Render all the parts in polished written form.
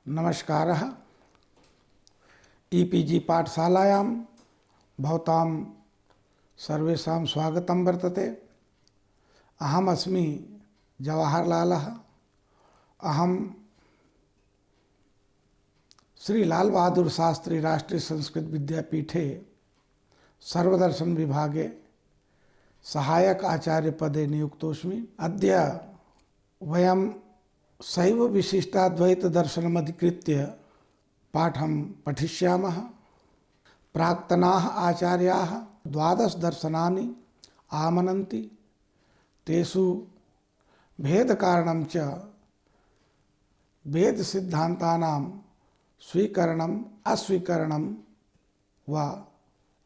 नमस्कारः। ईपीजी पाठशालायां भवतां सर्वेषां स्वागतं वर्तते। अहमस्मि जवाहरलालः। अहं श्री लाल बहादुर शास्त्री राष्ट्रीय संस्कृत विद्यापीठे सर्वदर्शन विभागे सहायक आचार्य पदे नियुक्तोऽस्मि। अद्य वयं शैव विशिष्टाद्वैत दर्शनमधिकृत्य पाठं पठिष्यामः। प्राक्तनाः आचार्याः 12 दर्शनानि आमनन्ति। तेषु भेदकारणं च वेद सिद्धान्तानां स्वीकरणम् अस्वीकरणं वा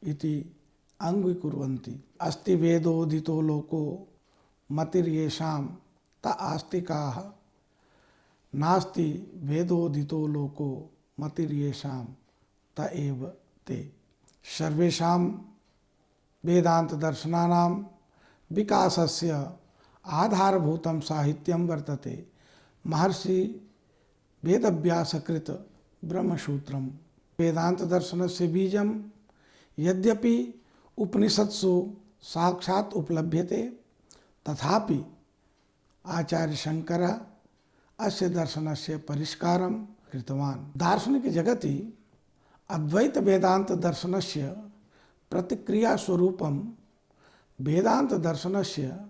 इति अंगीकुर्वन्ति। अस्ति वेदोदितो लोको मतिर्येषां त आस्तिकाः, नास्ति वेदोदितो लोको मतिर्येषां त एव ते। सर्वेषां वेदांत दर्शनानां विकासस्य आधारभूतं साहित्यं वर्तते महर्षि वेदव्यासकृत ब्रह्मसूत्रम्। वेदांत दर्शनस्य बीजं यद्यपि उपनिषत्सु साक्षात् उपलभ्यते, तथापि आचार्य शंकरः अस्य दर्शनस्य परिष्कारं कृतवान्। दार्शनिक जगति अद्वैत वेदांत दर्शनस्य प्रतिक्रिया स्वरूपं वेदांत दर्शनस्य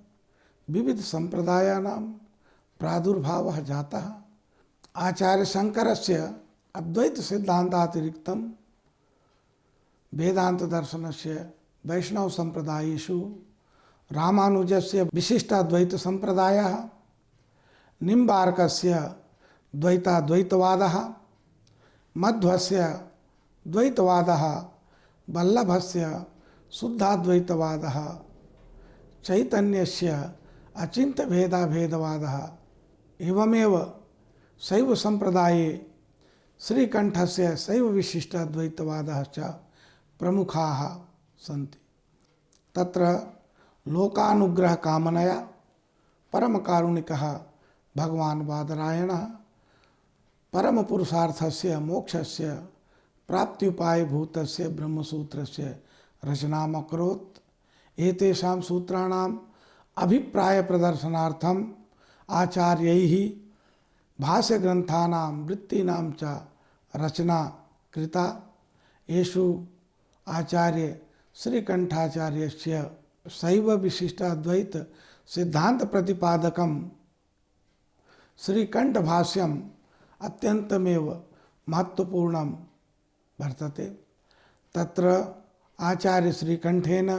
विविध संप्रदायानां प्रादुर्भावः जातः। आचार्य शंकरस्य अद्वैत सिद्धान्तातिरिक्तं वेदांत दर्शनस्य वैष्णव संप्रदायेषु रामानुजस्य विशिष्टाद्वैत संप्रदायः, निम्बार्कस्य द्वैताद्वैतवादः, मध्वस्य द्वैतवादः, वल्लभस्य शुद्धाद्वैतवादः, चैतन्यस्य अचिन्त्यभेदाभेदवादः, एवमेव शैव संप्रदाये श्रीकण्ठस्य शैव विशिष्टाद्वैतवादः च प्रमुखाः सन्ति। तत्र लोकानुग्रह कामनया परमकारुणिकः भगवान् बादरायणः परम पुरुषार्थस्य मोक्षस्य प्राप्त्युपायभूतस्य ब्रह्मसूत्रस्य रचनाम् अकरोत्। एतेषां सूत्राणाम् अभिप्राय प्रदर्शनार्थम् आचार्यैः भाष्यग्रन्थानां वृत्तीनां च रचना कृता। येषु आचार्य श्रीकण्ठाचार्यस्य शैव विशिष्टाद्वैत सिद्धांत प्रतिपादकं श्रीकण्ठ भाष्यम् अत्यन्तमेव महत्वपूर्णं वर्तते। तत्र आचार्य श्रीकण्ठेन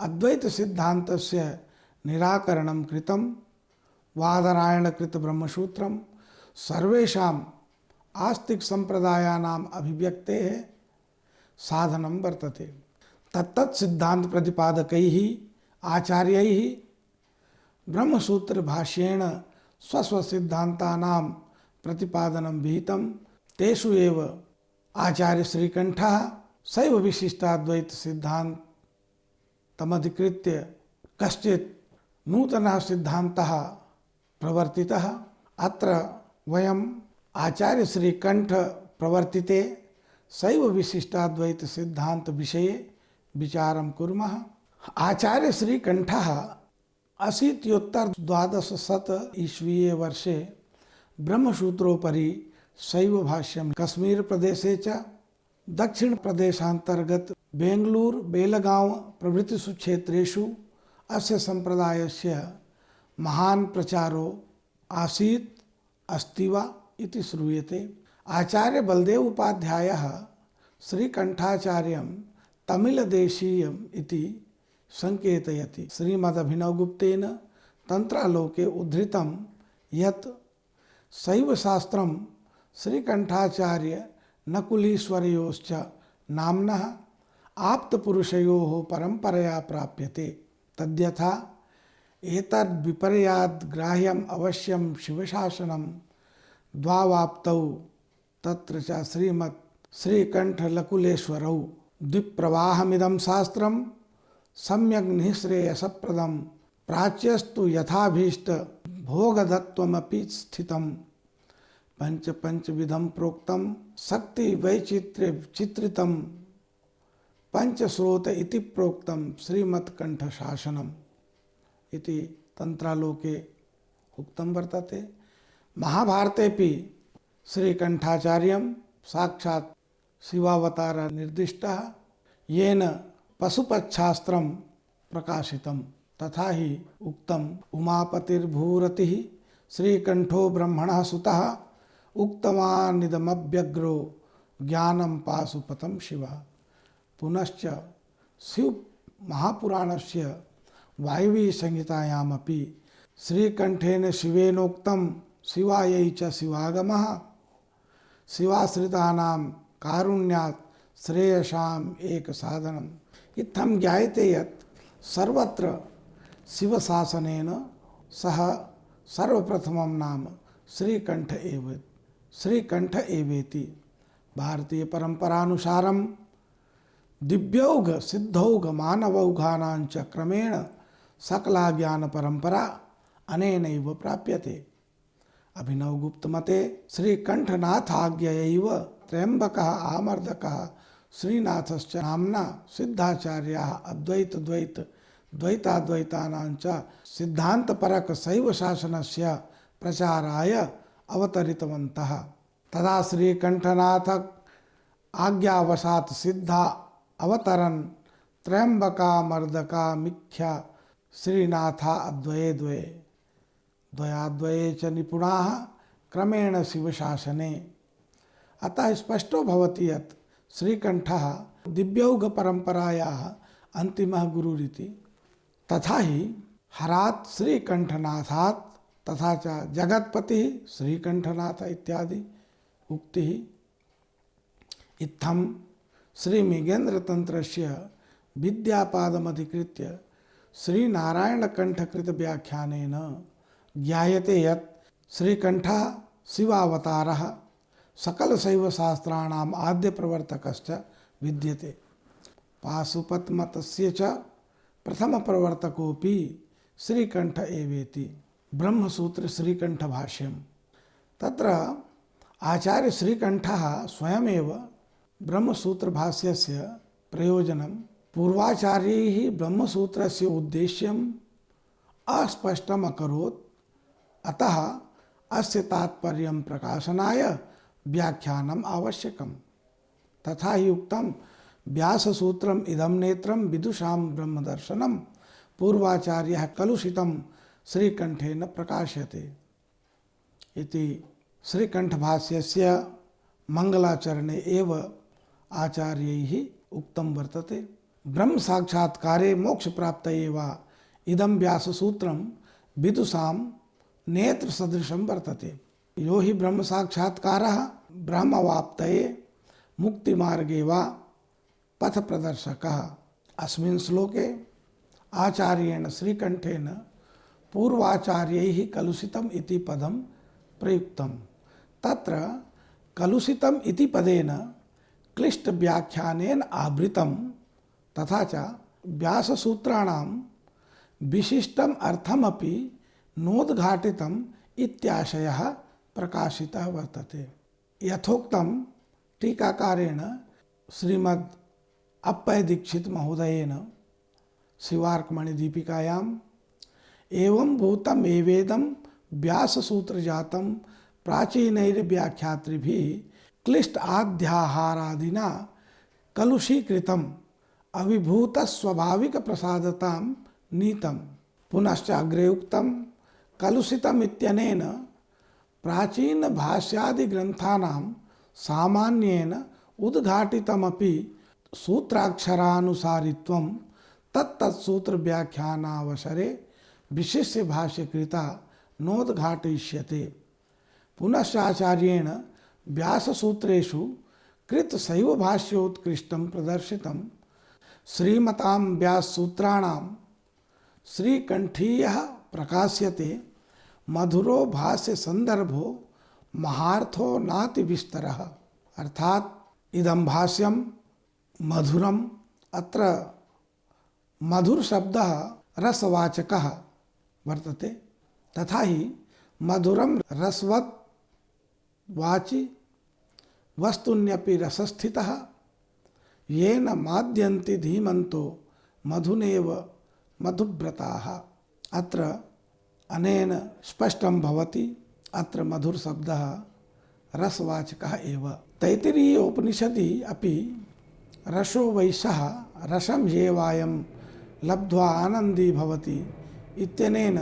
अद्वैत सिद्धान्तस्य निराकरणं कृतं। वादरायणकृत ब्रह्मसूत्रं सर्वेषाम् आस्तिक संप्रदायानाम् अभिव्यक्तेः साधनं वर्तते। तत्तत् सिद्धांत प्रतिपादकैः आचार्यैः ब्रह्मसूत्र भाष्येण स्वस्वसिद्धान्तानां प्रतिपादनं विहितं। तेषु एव आचार्य श्रीकण्ठः शैव विशिष्टाद्वैत सिद्धान्तमधिकृत्य कश्चित् नूतनः सिद्धान्तः प्रवर्तितः। अत्र वयम् आचार्य श्रीकण्ठ प्रवर्तिते शैव विशिष्टाद्वैत सिद्धांत विषये विचारं कुर्मः। आचार्य श्रीकण्ठः 80-1200 ईस्वीये वर्षे ब्रह्मसूत्रोपरि शैव भाष्यं कश्मीर प्रदेशे च दक्षिण प्रदेशान्तर्गत बेंगलूर बेलगांव प्रभृतिषु क्षेत्रेषु अस्य संप्रदायस्य महान् प्रचारो आसीत् अस्ति वा इति श्रूयते। आचार्य बलदेव उपाध्यायः श्रीकण्ठाचार्यं तमिलदेशीयम् इति संकेतयति। श्रीमदभिनवगुप्तेन तन्त्रालोके उद्धृतं यत् शैव शास्त्रं श्रीकण्ठाचार्य नकुलीश्वरयोश्च नाम्नः आप्तपुरुषयोः परम्परया प्राप्यते। तद्यथा एतद्विपर्याद्ग्राह्यम् अवश्यं शिवशासनं द्वावाप्तौ तत्र च श्रीमत् श्रीकण्ठलकुलेश्वरौ द्विप्रवाहमिदं शास्त्रं सम्यग् निःश्रेयसप्रदं प्राच्यस्तु यथाभीष्ट भोगदत्वमपि स्थितं पंच पंच विधम प्रोक्तम शक्ति वैचित्र्य चित्रितम पंच स्रोत इति प्रोक्तम श्रीमत्कंठ शासनम इति तंत्रालोके उक्तम वर्तते। महाभारतेपि श्रीकंठाचार्यं साक्षात् शिवावतार निर्दिष्टः येन पशुपच्छास्त्रं प्रकाशितं तथा ही उक्तम उमापतिर्भूरतिः श्रीकंठो ब्रह्मणः सुतः उक्तवानिदमव्यग्रो ज्ञानं पाशुपतं शिवः। पुनश्च शिव महापुराणस्य वायवी संहितायामपि श्रीकंठेन शिवेनोक्तं शिवायै च शिवागमः शिवाश्रितानां कारुण्यात् श्रेयसाम् एक साधनम्। इत्थं ज्ञायते यत् सर्वत्र शिवशासनेन सह सर्वप्रथमं नाम श्रीकंठ एवेति। भारतीय परंपरानुसारं दिव्यौघ सिद्धौघ मानवौघानां च क्रमेण सकला ज्ञान परंपरा अनेनैव प्राप्यते। अभिनवगुप्त मते श्रीकंठनाथाज्ञयैव त्र्यंबकः आमर्दकः श्रीनाथश्च नाम्ना सिद्धाचार्याः अद्वैत द्वैत द्वैताद्वैतानां च सिद्धान्तपरक शैव शासनस्य प्रचाराय अवतरितवन्तः। तदा श्रीकंठनाथ आज्ञावशात् सिद्धा अवतरन् त्र्यंबकामर्दकामिख्या श्रीनाथा अद्वये द्वये द्वयाद्वये च निपुणाः क्रमेण शिवशासने। अतः स्पष्टो भवति यत् श्रीकंठः दिव्यौघ परंपरायाः अंतिमः गुरुरिति। तथा ही हरात् श्रीकंठनाथात् तथा च जगत्पतिः श्रीकंठनाथ इत्यादि उक्तिः। इत्थं श्रीमृगेन्द्रतन्त्रस्य विद्यापादमधिकृत्य श्रीनारायणकण्ठकृतव्याख्यानेन ज्ञायते यत् श्रीकंठः शिवावतारः सकलशैवशास्त्राणाम् आद्यप्रवर्तकश्च विद्यते। पाशुपतमतस्य च प्रथमप्रवर्तकोऽपि श्रीकंठ एवेति। ब्रह्मसूत्र श्रीकंठ भाष्यम्। तत्र आचार्य श्रीकंठः स्वयमेव ब्रह्मसूत्र भाष्यस्य प्रयोजनं पूर्वाचार्यैः ब्रह्मसूत्रस्य उद्देश्यम् अस्पष्टम् अकरोत्। अतः अस्य तात्पर्यं प्रकाशनाय व्याख्यानम् आवश्यकम्। तथा ही उक्तं व्याससूत्रम् इदं नेत्रं विदुषां ब्रह्मदर्शनं पूर्वाचार्यः कलुषितं श्रीकंठेन प्रकाश्यते इति। श्रीकंठभाष्यस्य मंगलाचरणे एव आचार्यैः उक्तं वर्तते। ब्रह्म साक्षात्कारे मोक्ष प्राप्तये वा इदं व्याससूत्रं विदुषां नेत्र सदृशं वर्तते। यो हि ब्रह्म साक्षात्कारः ब्रह्मवाप्तये मुक्तिमार्गे वा पथ प्रदर्शकः। अस्मिन् श्लोके आचार्येण श्रीकंठेन पूर्वाचार्यैः कलुषितम् इति पदं प्रयुक्तम्। तत्र कलुषितम् इति पदेन क्लिष्ट व्याख्यानेन आवृतं तथा च व्याससूत्राणां विशिष्टम् अर्थमपि नोद्घाटितम् इत्याशयः प्रकाशितः वर्तते। यथोक्तं टीकाकारेण श्रीमद् अप्पय दीक्षित महोदयेन शिवार्कमणि दीपिकायाम् एवं भूतम् एवेदं व्याससूत्रजातं प्राचीनैर्व्याख्यातृभिः क्लिष्ट आध्याहारादिना कलुषीकृतम् अविभूत स्वाभाविक प्रसादतां नीतम्। पुनश्च अग्रे उक्तं कलुषितम् इत्यनेन प्राचीन भाष्यादि ग्रंथानां सामान्येन उद्घाटितमपि सूत्राक्षरानुसारित्वं तत्तत्सूत्र व्याख्यानावसरे विशिष्य भाष्यकृता नोद्घाटयिष्यते। पुनश्च आचार्येण व्याससूत्रेषु कृत शैव भाष्योत्कृष्टं प्रदर्शितं श्रीमतां व्याससूत्राणां श्रीकंठीयः प्रकाश्यते। मधुरो भाष्य संदर्भो महार्थो नाति विस्तरः। अर्थात इदं भाष्यं मधुरम्। अत्र मधुर शब्दः रसवाचकः वर्तते। तथा ही मधुरम रसवत् वाचि वस्तुन्यपि रसस्थितः येन माद्यन्ति धीमन्तो मधुनेव मधुव्रताः। अत्र अनेन स्पष्टं भवति अत्र मधुर शब्दः रसवाचकः एव। तैत्तिरीय उपनिषदि अपि रसो वैशः रसं येवायं लब्ध्वा आनन्दी भवति इत्यनेन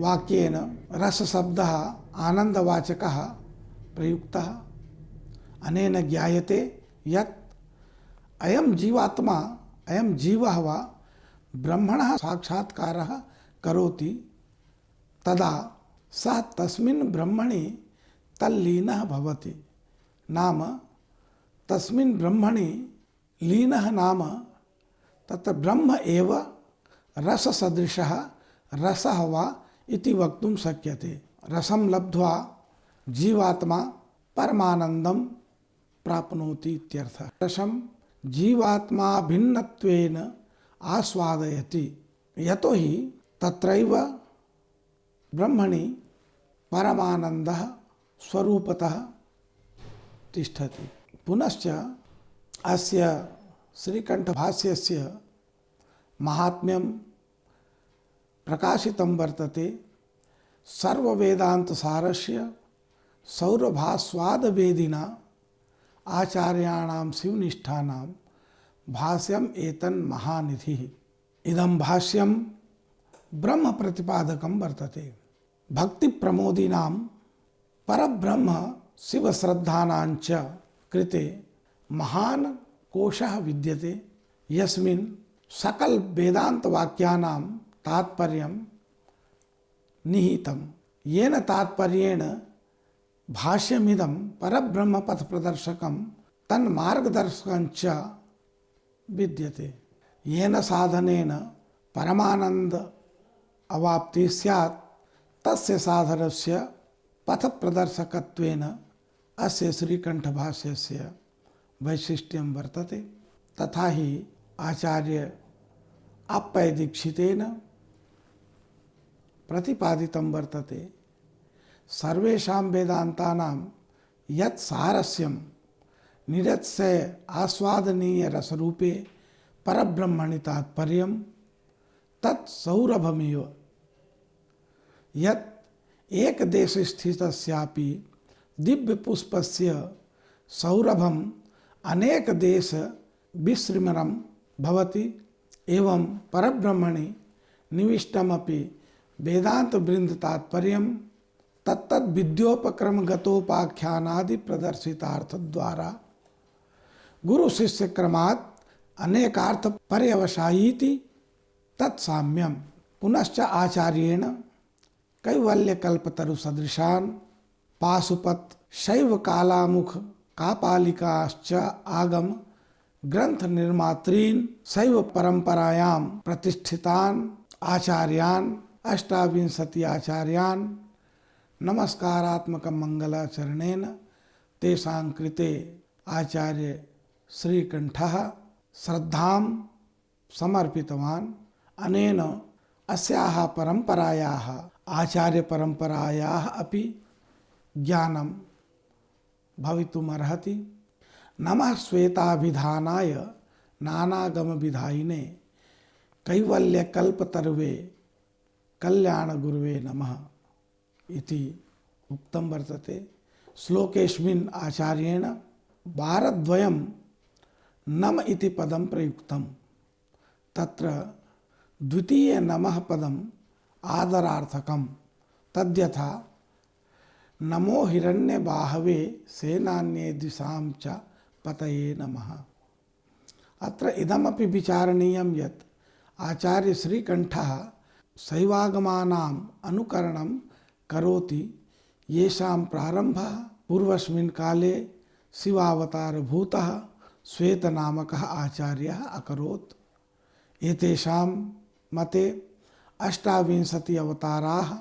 वाक्येन रसशब्दः आनन्दवाचकः प्रयुक्तः। अनेन ज्ञायते यत् अयं जीवात्मा अयं जीवः वा ब्रह्मणः साक्षात्कारः करोति तदा सः तस्मिन् ब्रह्मणि तल्लीनः भवति। नाम तस्मिन् ब्रह्मणि लीनः नाम तत्र ब्रह्म एव रससदृशः रसः वा इति वक्तुं शक्यते। रसं लब्ध्वा जीवात्मा परमानन्दं प्राप्नोति इत्यर्थः। रसं जीवात्मा भिन्नत्वेन आस्वादयति यतोहि तत्रैव ब्रह्मणि परमानन्दः स्वरूपतः तिष्ठति। पुनश्च अस्य श्रीकण्ठभाष्यस्य महात्म्यं प्रकाशितं वर्तते। सर्ववेदान्तसारस्य सौरभास्वादवेदिना आचार्याणां शिवनिष्ठानां भाष्यम् एतन्महानिधिः। इदं भाष्यं ब्रह्म प्रतिपादकं वर्तते। भक्ति प्रमोदिनां परब्रह्म शिवश्रद्धानाञ्च कृते महान् कोशः विद्यते यस्मिन् सकल वेदांत वाक्यानां तात्पर्यं निहितं। येन तात्पर्येण भाष्यमिदं परब्रह्म पथ प्रदर्शकं तन्मार्गदर्शकञ्च विद्यते। येन साधनेन परमानंद अवाप्ति स्यात् तस्य साधनस्य पथ प्रदर्शकत्वेन अस्य श्रीकण्ठभाष्यस्य वैशिष्ट्यं वर्तते। तथा ही आचार्य अप्पय दीक्षितेन प्रतिपादितं वर्तते। सर्वेषां वेदान्तानां यत् सारस्यं निरत्सय आस्वादनीय रसरूपे परब्रह्मणि तात्पर्यं तत् सौरभमिव। यत् एकदेशे स्थितस्यापि दिव्यपुष्पस्य सौरभम् अनेकदेश विस्मरणं भवति। एवं परब्रह्मणि निविष्टमपि वेदान्तवृन्द तात्पर्यं तत्तद् विद्योपक्रमगतोपाख्यानादि प्रदर्शितार्थद्वारा गुरु शिष्य क्रमात् अनेकार्थ पर्यवसायीति तत्साम्यम। पुनश्च आचार्येण कैवल्यकल्पतरु सदृशान् पाशुपत शैव कालामुख कापालिकाश्च आगम ग्रंथ निर्मात्रीन् शैव परंपरायां प्रतिष्ठितान् आचार्यान् अष्टाविंशति आचार्यान् नमस्कारात्मक मंगलाचरणेन तेषां कृते आचार्य श्रीकण्ठः श्रद्धां समर्पितवान्। अनेन अस्याः परंपरायाः आचार्य परंपरायाः अपि ज्ञानं भवितुमर्हति। नमः श्वेताभिधानाय नानागम विधायिने कैवल्यकल्पतरुवे कल्याण गुरुवे नमः इति उक्तं वर्तते। श्लोकेस्मिन् आचार्येण वारद्वयं नम इति पदं प्रयुक्तं। तत्र द्वितीय नमः पदम् आदरार्थकं। तद्यथा नमो हिरण्यबाहवे सेनान्ये दिशां च पतये नमः। अत्र इदमपि विचारणीयं यत् आचार्य श्रीकण्ठः शैवागमानाम् अनुकरणं करोति। येषां प्रारम्भः पूर्वस्मिन् काले शिवावतारभूतः श्वेतनामकः आचार्यः अकरोत्। एतेषां मते अष्टाविंशति अवताराः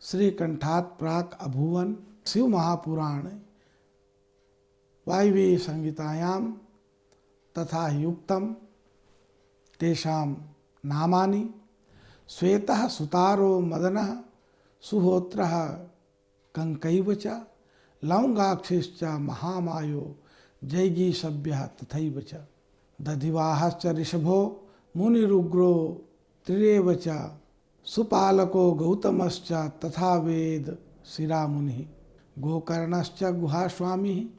श्रीकण्ठात् प्राक् अभूवन्। शिवमहापुराणे वायव्य संहितायां तथा युक्तं तेषां नामानि श्वेतः सुतारो मदनः सुहोत्रः कंकैव च लौंगाक्षिश्च महामायो जैगी सभ्यः तथैव च दधिवाहश्च ऋषभो मुनिरुग्रो त्रिरेव च सुपालको गौतमश्च तथा वेद शिरामुनिः गोकर्णश्च गुहास्वामी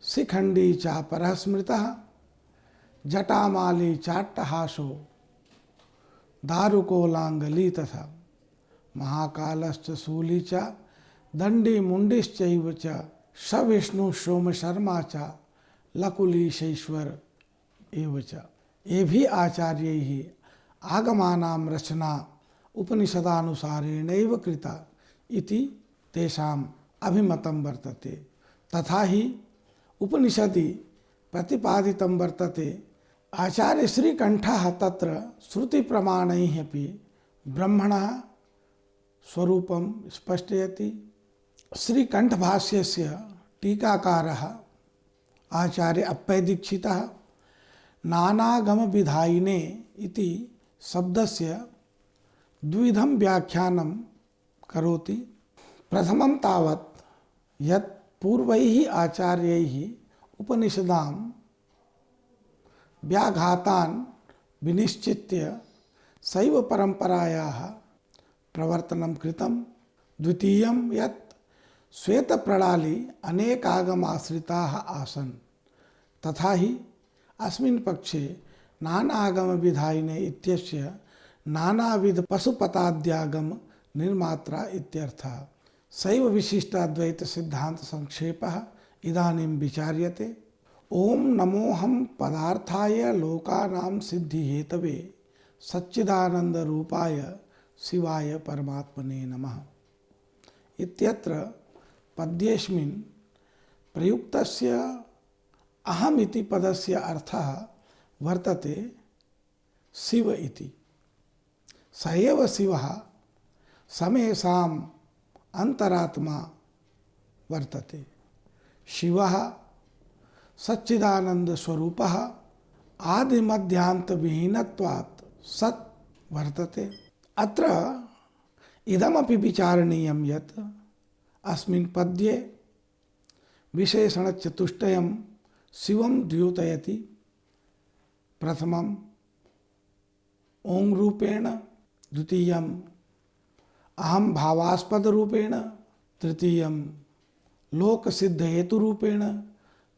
शिखंडी चापरः स्मृतः जटामाली चाट्टहासो दारुको लांगली तथा महाकालश्च शूली च दंडी मुंडिश्चैव च सविष्णु सोम शर्मा च लकुलीशेश्वर एव च। ये भी आचार्यैः आगमानां रचना उपनिषदानुसारेणैव कृता इति तेषाम् अभिमतं वर्तते। तथा ही उपनिषदि प्रतिपादितं वर्तते। आचार्य श्रीकंठः तत्र श्रुति प्रमाणैः अपि ब्रह्मणः स्वरूपं स्पष्टयति। श्रीकंठ भाष्यस्य टीकाकारः आचार्य अप्पय दीक्षितः नानागम विधायिने इति शब्दस्य द्विधं व्याख्यानं करोति। प्रथमं तावत् यत् पूर्वैः आचार्यैः उपनिषदां व्याघातान् विनिश्चित्य शैव परंपरायाः प्रवर्तनं कृतं। द्वितीयं यत् श्वेतप्रणाली अनेकागमाश्रिताः आसन् तथा ही अस्मिन् पक्षे नानागम विधायिने इत्यस्य नानाविध पशुपताद्यागम निर्मात्रा इत्यर्थः। शैव विशिष्टाद्वैत सिद्धांत संक्षेपः इदानीं विचार्यते। ओम नमोहम पदार्थाय लोकानां सिद्धि हेतवे सच्चिदानंद रूपाय शिवाय परमात्मने नमः इत्यत्र पद्येस्मिन् प्रयुक्तस्य अहमिति पदस्य अर्थः वर्तते शिव इति। स एव शिवः समेषाम् अंतरात्मा वर्तते। शिवः सच्चिदानंद स्वरूपः आदिमध्यांत विहीनत्वात् सत् वर्तते। अत्र इदमपि विचारणीयं यत् अस्मिन् पद्ये विशेषणचतुष्टयं शिवं द्योतयति। प्रथमम् ओं रूपेण, द्वितीयम् अहं भावास्पद रूपेण, तृतीयं लोक सिद्ध हेतु रूपेण,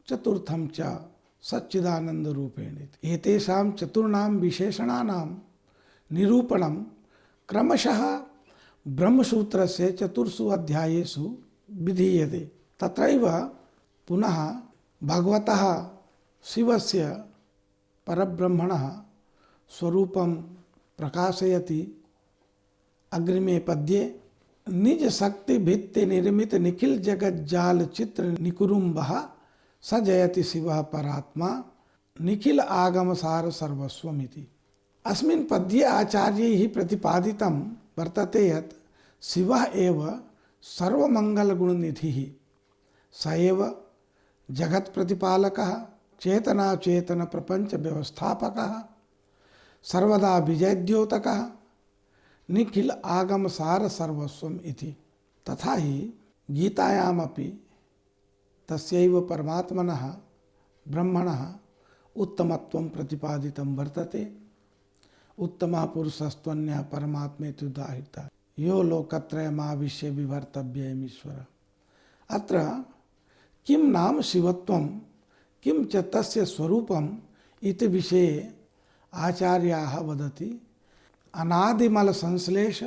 चतुर्थं च सच्चिदानंद रूपेण। एतेषां चतुर्णां विशेषणानां निरूपणं क्रमशः ब्रह्मसूत्रस्य चतुर्षु अध्यायेषु विधीयते। तत्रैव पुनः भगवतः शिवस्य परब्रह्मणः स्वरूपं प्रकाशयति। अग्रिमे पद्ये निज शक्ति भित्ति निर्मित निखिल जगत जाल चित्र निकुरुम्बः स जयति शिवः परात्मा निखिल आगम सार सर्वस्वमिति। अस्मिन् पद्ये आचार्यैः प्रतिपादितं वर्तते यत् शिवः एव सर्वमंगल गुण निधिः। स एव जगत् प्रतिपालकः, चेतना चेतन प्रपंच व्यवस्थापकः, सर्वदा विजयद्योतकः, निखिल आगम सार सर्वस्वम् इति। तथा ही गीतायामपि तस्यैव परमात्मनः ब्रह्मणः उत्तमत्वं प्रतिपादितं वर्तते। उत्तमः पुरुषस्त्वन्यः परमात्मेति उदाहृतः यो लोकत्रयमाविश्य विभर्तव्येमीश्वर। अत्र किं नाम शिवत्वं, किं च तस्य स्वरूपम् इति विषये आचार्याः वदति। अनादिमल संश्लेष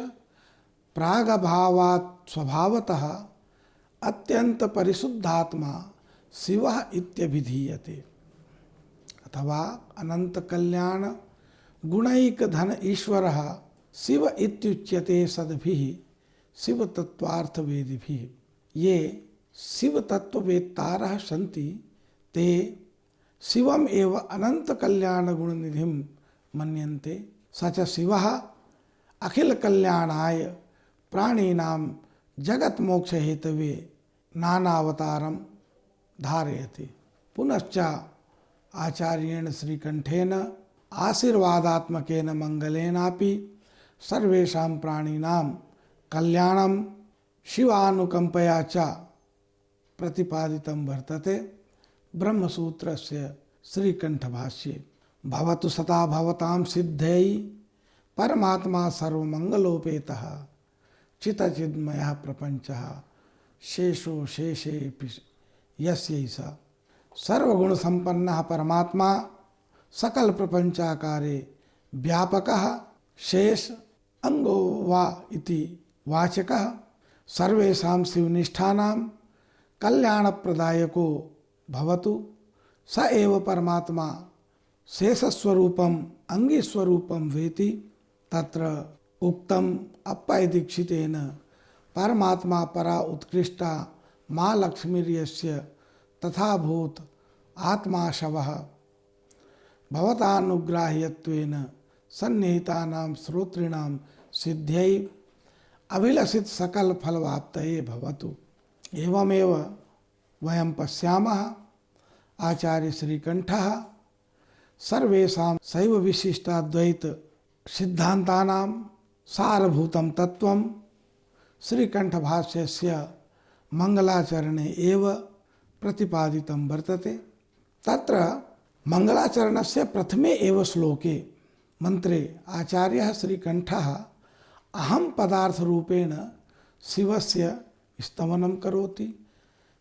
प्रागभावात् स्वभावतः अत्यंत परिशुद्धात्मा शिवः इत्यभिधीयते। अथवा अनंत कल्याण गुणैक धन ईश्वरः शिव इत्युच्यते सद्भिः शिव तत्त्वार्थवेदिभिः। ये शिव तत्त्ववेत्तारः सन्ति ते शिवम् एव अनंत कल्याण गुण निधिं मन्यन्ते। स च शिवः अखिल कल्याणाय प्राणिनां जगत मोक्ष हेतवे नानावतारं धारयति। पुनश्च आचार्येण श्रीकंठेन आशीर्वादात्मकेन मंगलेनापि सर्वेषां प्राणिनां कल्याणं शिवानुकंपया च प्रतिपादितं वर्तते ब्रह्मसूत्रस्य श्रीकण्ठभाष्ये। भवतु सता भवतां सिद्धयै परमात्मा सर्वमङ्गलोपेतः चितचिन्मयः प्रपञ्चः शेषो शेषेऽपि यस्यैष। सर्वगुण संपन्नः परमात्मा सकल प्रपंचाकारे व्यापकः शेष अंगो वा इति वाचकः सर्वेषां शिवनिष्ठानां कल्याणप्रदायको भवतु। स एव परमात्मा शेषस्वरूपम् अंगीस्वरूपं वेति। तत्र उक्तम् अप्पय दीक्षितेन परमात्मा परा उत्कृष्टा माँ लक्ष्मीर्यस्य तथा भूत आत्माशवः भवतानुग्राह्यत्वेन सन्निहितानां श्रोतॄणां सिद्ध्यै अभिलषित सकल फलवाप्तये भवतु। एवमेव वयं पश्यामः आचार्य श्रीकण्ठः सर्वेषां शैव विशिष्टाद्वैत सिद्धान्तानां सारभूतं तत्त्वं श्रीकण्ठभाष्यस्य मंगलाचरणे एव प्रतिपादितं वर्तते। तत्र मंगलाचरणस्य प्रथमे एव श्लोके मंत्रे आचार्यः श्रीकण्ठः अहं पदार्थरूपेण शिवस्य स्तवनं करोति।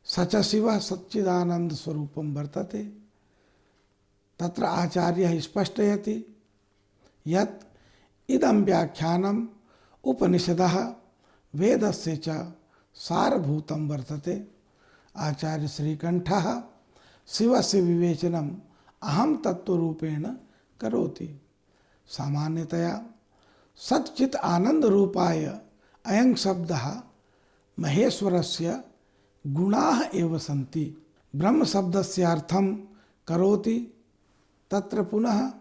स च शिवः सच्चिदानन्दस्वरूपं वर्तते। तत्र आचार्यः स्पष्टयति यत् इदं व्याख्यानम् उपनिषदः वेदस्य च सारभूतं वर्तते। आचार्य श्रीकण्ठः शिवस्य विवेचनम् अहं तत्त्वरूपेण करोति। सामान्यतया सच्चित् आनंद रूपाय अयं शब्दः महेश्वरस्य गुणाः एव सन्ति। ब्रह्म शब्दस्य अर्थं करोति। तत्र पुनः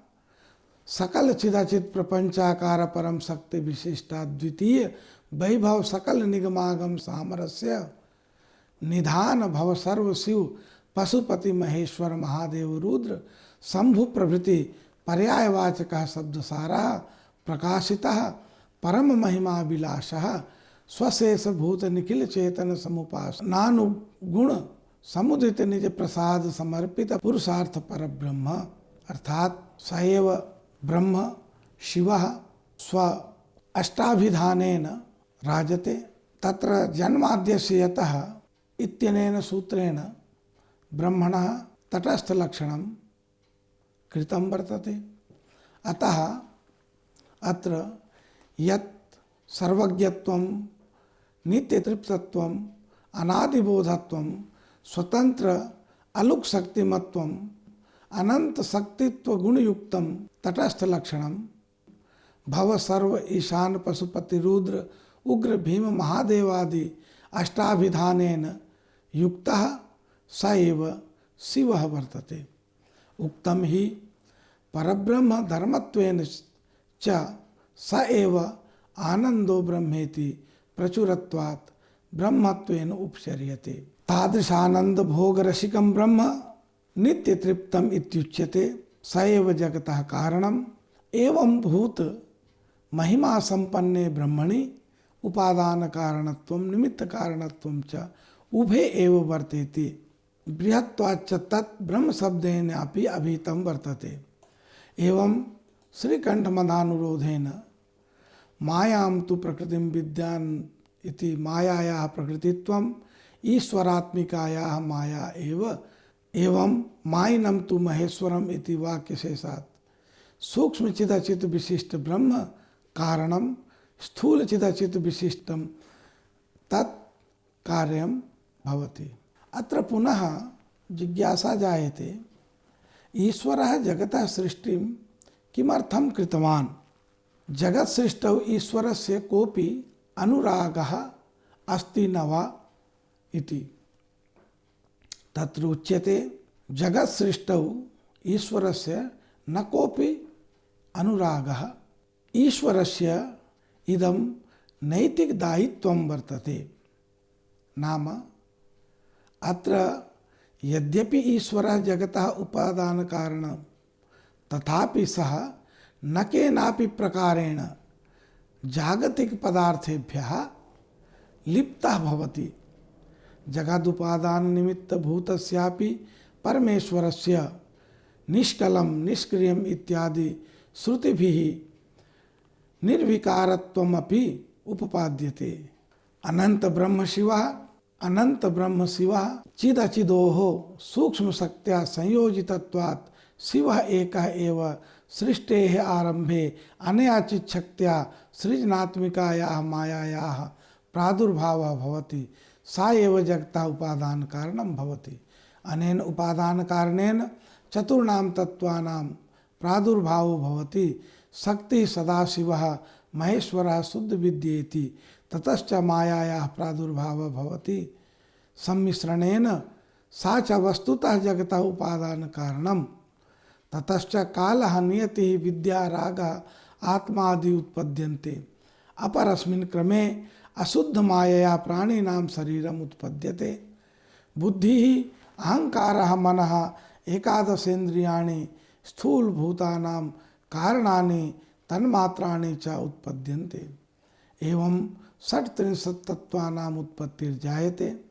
सकल चिदाचित् प्रपंचाकार परम शक्ति विशिष्टा द्वितीय वैभव सकल निगमागम सामरस्य निधान भव सर्व शिव पशुपति महेश्वर महादेव रुद्र शंभु प्रभृति पर्यायवाचकः शब्दसारः प्रकाशितः परम महिमा विलासः स्वशेष भूत निखिल चेतन समुपास नानुगुण समुदित निज प्रसाद समर्पित पुरुषार्थ परब्रह्म। अर्थात स एव ब्रह्म शिवः स्व अष्टाभिधानेन राजते। तत्र जन्माद्यस्य यतः इत्यनेन सूत्रेण ब्रह्मणः तटस्थलक्षणं कृतं वर्तते। अतः अत्र यत् सर्वज्ञत्वं नित्यतृप्तत्वम् अनादिबोधत्वं स्वतंत्र अलुक शक्तिमत्वम् अनंत शक्तित्व गुणयुक्तं तटस्थलक्षणं भव सर्व ईशान पशुपति रुद्र उग्र भीम महादेवादि अष्टाभिधानेन युक्तः स एव शिवः वर्तते। उक्तं हि परब्रह्म धर्मत्वेन च स एव आनंदो ब्रह्मेति प्रचुरत्वात् ब्रह्मत्वेन उपचर्यते। तादृशानंद भोग रसिकं ब्रह्म नित्य तृप्तम इत्युच्यते। स एव जगतः कारणम् एवं भूत महिमा संपन्ने ब्रह्मणि उपादान कारणत्वं निमित्त कारणत्वं च उभे एव वर्तेति। बृहत्वाच्च तत् ब्रह्म शब्देन अपि अभिहितं वर्तते। एवं श्रीकण्ठमदानुरोधेन मायां तु प्रकृतिं विद्यान् इति मायायाः प्रकृतित्वम् ईश्वरात्मिकायाः माया एव एवं मायिनं तु महेश्वरम् इति वाक्यशेषात् सूक्ष्म चिदचित विशिष्ट ब्रह्म कारणं स्थूल चिदचित विशिष्टं तत् कार्यं भवति। अत्र पुनः जिज्ञासा जायते ईश्वरः जगतः सृष्टिं किमर्थं कृतवान्? जगत् सृष्टौ ईश्वरस्य कोऽपि अनुरागः अस्ति न वा इति। तत्र उच्यते जगत् सृष्टौ ईश्वरस्य न कोऽपि अनुरागः। ईश्वरस्य इदं नैतिक दायित्वं वर्तते। नाम अत्र यद्यपि ईश्वरः जगतः उपादान कारणं तथापि सः न केनापि प्रकारेण जागतिक पदार्थेभ्यः लिप्तः भवति। जगदुपादान निमित्त भूतस्यापि परमेश्वरस्य निष्कलम निष्क्रियम इत्यादि श्रुतिभिः निर्विकारत्वमपि उपपाद्यते। अनंत ब्रह्म शिवः चिदचिदोः सूक्ष्म शक्त्या संयोजितत्वात् शिवः एकः एव सृष्टेः आरंभे अनया चिच्छक्त्या सृजनात्मिकायाः मायायाः प्रादुर्भावः भवति, सा एव जगतः उपादान कारणं भवति। अनेन उपादान कारणेन चतुर्णां तत्त्वानां प्रादुर्भावो भवति। शक्ति सदाशिवः महेश्वरः शुद्ध विद्येति, ततश्च मायायाः प्रादुर्भावः भवति। सम्मिश्रणेन सा च वस्तुतः जगतः उपादान कारणं। ततश्च कालः नियतिः विद्या रागः आत्मादि उत्पद्यन्ते। अपरस्मिन् क्रमे अशुद्ध मायया प्राणिनां शरीरम् उत्पद्यते। बुद्धिः अहंकारः मनः एकादशेन्द्रियाणि स्थूलभूतानां कारणानि तन्मात्राणि च उत्पद्यन्ते। एवं षट्त्रिंशत् तत्त्वानाम् उत्पत्तिर्जायते।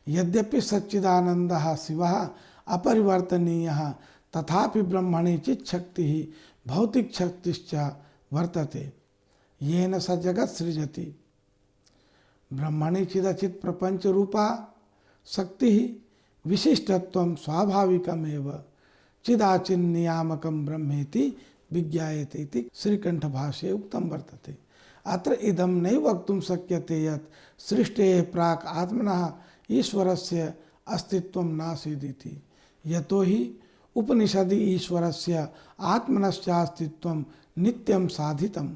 यद्यपि सच्चिदानन्दः शिवः अपरिवर्तनीयः, तथापि ब्रह्मणि चिच्छक्तिः भौतिक शक्तिश्च वर्तते, येन स जगत् सृजति। ब्रह्मणि चिदचित् प्रपंच रूपा शक्तिः विशिष्टत्वं स्वाभाविकमेव चिदाचिन्नियामकं ब्रह्मेति विज्ञायते इति श्रीकंठ भाष्ये उक्तं वर्तते। अत्र इदं नैव वक्तुं शक्यते यत् सृष्टेः प्राक् आत्मनः ईश्वरस्य अस्तित्वं नासीदिति। यतो हि उपनिषदि ईश्वरस्य आत्मनश्चास्तित्वं नित्यं साधितम्।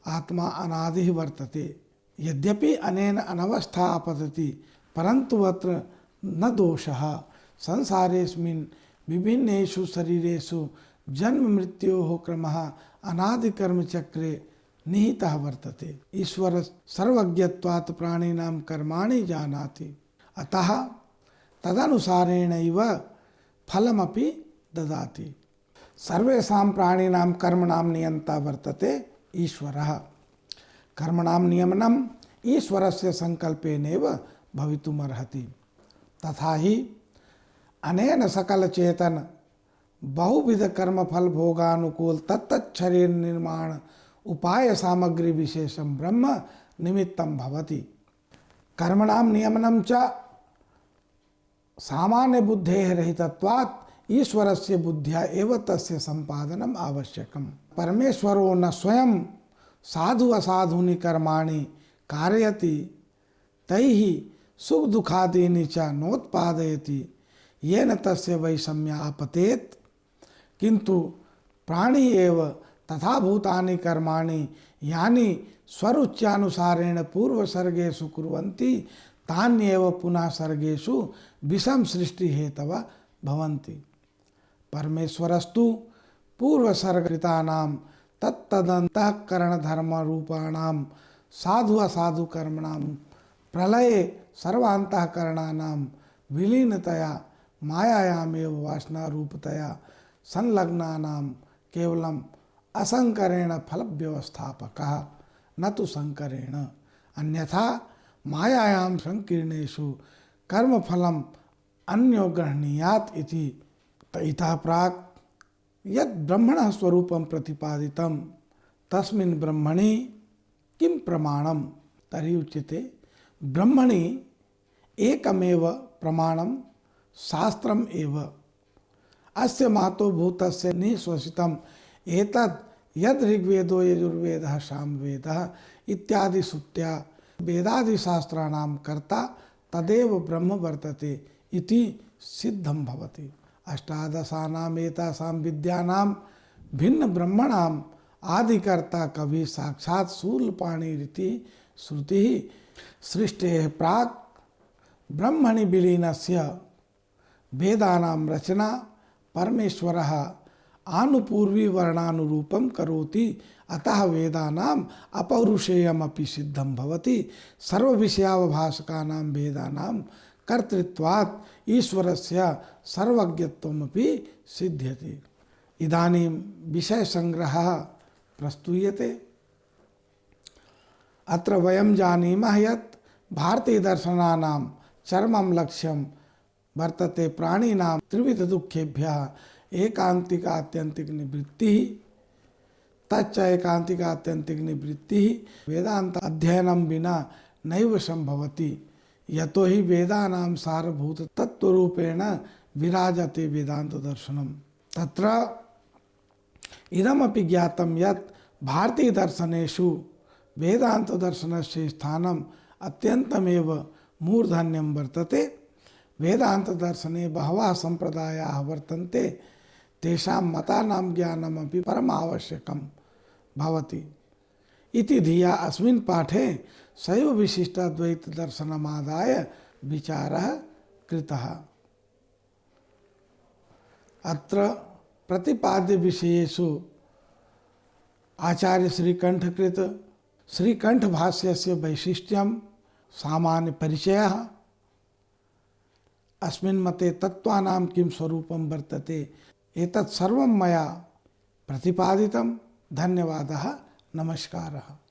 आत्मा अनादिः वर्तते। यद्यपि अनेन अनवस्था आपतति, परन्तु अत्र न दोषः। संसारेऽस्मिन् विभिन्नेषु शरीरेषु जन्म मृत्योः क्रमः अनादिकर्मचक्रे निहितः वर्तते। ईश्वर सर्वज्ञत्वात् प्राणिनां कर्माणि जानाति, अतः तदनुसारेणैव फलमपि ददाति। सर्वेषां प्राणिनां कर्मणां नियन्ता वर्तते ईश्वरः। कर्मणां नियमनम् ईश्वरस्य संकल्पेनैव भवितुमर्हति। तथा हि अनेन सकलचेतन बहुविध कर्मफल भोगानुकूल तत्तच्छरीर निर्माण उपाय सामग्री विशेषं ब्रह्म निमित्तं भवति। कर्मणां नियमनं च सामान्य बुद्धेः रहितत्वात् ईश्वरस्य बुद्ध्या एव तस्य संपादनम् आवश्यकम्। परमेश्वरो न स्वयं साधु असाधूनि कर्माणि कारयति, तैः सुख दुखादीनि च नोत्पादयति, येन तस्य वैषम्य आपतेत्। किंतु प्राणी एव तथा भूतानि कर्माणि यानि स्वरुच्यानुसारेण पूर्वसर्गेषु कुर्वन्ति, तान्येव पुनः सर्गेषु विषम सृष्टि हेतव भवन्ति। परमेश्वरस्तु पूर्वसर्गकृतानां तत्तदन्तःकरणधर्मरूपाणां साधु असाधु कर्मणां प्रलये सर्वान्तःकरणानां विलीनतया मायायामेव वासनारूपतया संलग्नानां केवलम् असंकरेण फल व्यवस्थापकः, न तु संकरेण। अन्यथा मायायां संकीर्णेषु कर्मफलम् अन्यो गृह्णीयात् इति। इतः प्राक् यत् ब्रह्मणः स्वरूपं प्रतिपादितं तस्मिन् ब्रह्मणि किं प्रमाणं तर्हि उच्यते। ब्रह्मणि एकमेव प्रमाणं शास्त्रम् एव। अस्य महतो भूतस्य निःश्वसितम् एतद् यद् ऋग्वेदो यजुर्वेदः सामवेदः इत्यादि श्रुत्या वेदादिशास्त्राणां कर्ता तदेव ब्रह्म वर्तते इति सिद्धं भवति। अष्टादशानाम् एतासां विद्यानां भिन्न ब्रह्मणाम् आदिकर्ता कवि साक्षात् शूलपाणिरिति श्रुतिः। सृष्टेः प्राक् ब्रह्मणि विलीनस्य वेदानां रचना परमेश्वरः आनुपूर्वी वर्णानुरूपं करोति, अतः वेदानाम् अपौरुषेयमपि सिद्धं भवति। सर्वविषयावभासकानां वेदानां कर्तृत्वात् ईश्वरस्य सर्वज्ञत्वमपि सिद्ध्यति। इदानीं विषयसंग्रहः प्रस्तूयते। अत्र वयं जानीमः यत् भारतीयदर्शनानां चरमं लक्ष्यं वर्तते प्राणिनां त्रिविध दुःखेभ्यः एकांतिक आत्यंतिक निवृत्ति तच्च एकांतिक आत्यंतिक निवृत्ति वेदांत अध्ययनं विना नैव संभवति यतो हि वेदानां सारभूत तत्वरूपेण विराजते वेदांत दर्शनम। तत्र इदमपि ज्ञातं यत् भारतीय दर्शनेषु वेदांत दर्शनस्य स्थानम् अत्यन्तमेव मूर्धन्यं वर्तते। वेदांत दर्शने बहवः संप्रदायाः वर्तन्ते, तेषां मतानां ज्ञानमपि परमावश्यकं भवति इति धिया अस्मिन् पाठे शैव विशिष्टाद्वैत दर्शनमादाय विचारः कृतः। अत्र प्रतिपाद्य विषयेषु आचार्य श्रीकंठकृत श्रीकंठ भाष्यस्य वैशिष्ट्यं सामान्य परिचयः, अस्मिन् मते तत्त्वानां किं स्वरूपं वर्तते एतत् सर्वं मया प्रतिपादितं। धन्यवादः, नमस्कारः।